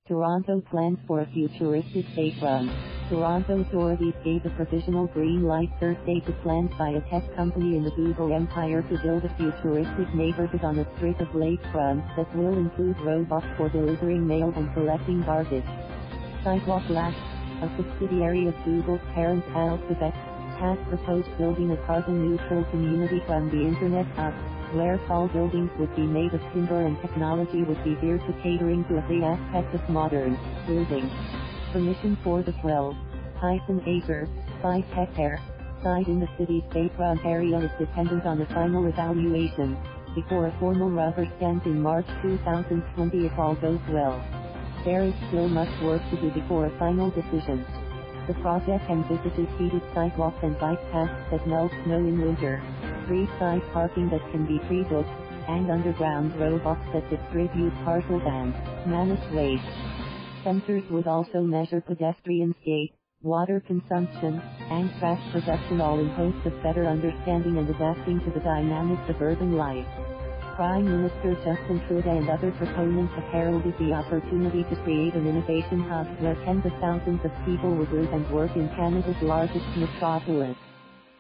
Toronto plans for a futuristic Bayfront. Toronto authorities gave a provisional green light Thursday to plans by a tech company in the Google empire to build a futuristic neighborhood on a strip of lakefront that will include robots for delivering mail and collecting garbage. Sidewalk Labs, a subsidiary of Google's parent Alphabet, has proposed building a carbon-neutral community from the Internet up, where tall buildings would be made of timber and technology would be geared to catering to every aspect of modern living. Permission for the 12-acre, 5-hectare site in the city's Bayfront area is dependent on a final evaluation, before a formal rubber stamp in March 2020 if all goes well. There is still much work to do before a final decision. The project envisages heated sidewalks and bike paths that melt snow in winter, street-side parking that can be pre-booked, and underground robots that distribute parcels and manage waste. Sensors would also measure pedestrians' gait, water consumption, and trash production, all in hopes of better understanding and adapting to the dynamics of urban life. Prime Minister Justin Trudeau and other proponents have heralded the opportunity to create an innovation hub where tens of thousands of people would live and work in Canada's largest metropolis.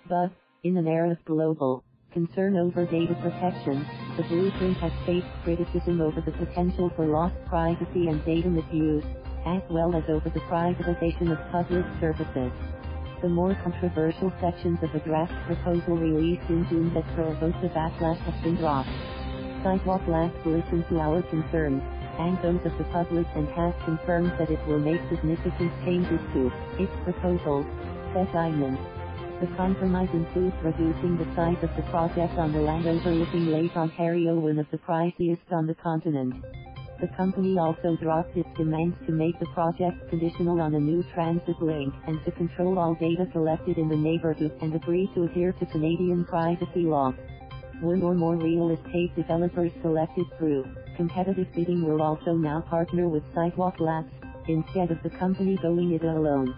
But, in an era of global concern over data protection, the blueprint has faced criticism over the potential for lost privacy and data misuse, as well as over the privatization of public services. The more controversial sections of a draft proposal released in June that provoked a backlash have been dropped. Sidewalk Labs listened to our concerns, and those of the public, and has confirmed that it will make significant changes to its proposals, said Diamond. The compromise includes reducing the size of the project on the land overlooking Lake Ontario, one of the priciest on the continent. The company also dropped its demands to make the project conditional on a new transit link and to control all data collected in the neighborhood and agree to adhere to Canadian privacy law. One or more real estate developers selected through competitive bidding will also now partner with Sidewalk Labs, instead of the company going it alone.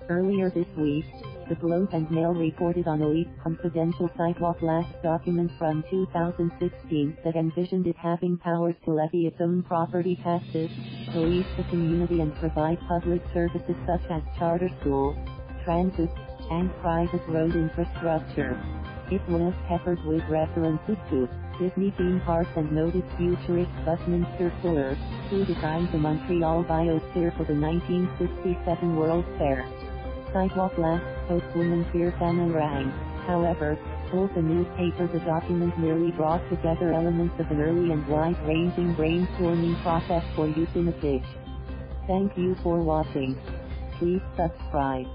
Earlier this week, the Globe and Mail reported on a leaked confidential Sidewalk Labs document from 2016 that envisioned it having powers to levy its own property taxes, police the community, and provide public services such as charter schools, transit, and private road infrastructure. It was peppered with references to Disney theme parks and noted futurist Buckminster Fuller, who designed the Montreal Biosphere for the 1967 World Fair. Sidewalk Labs spokeswoman Keerthana Rang, however, told the newspaper the document merely brought together elements of an early and wide-ranging brainstorming process for use in a pitch. Thank you for watching. Please subscribe.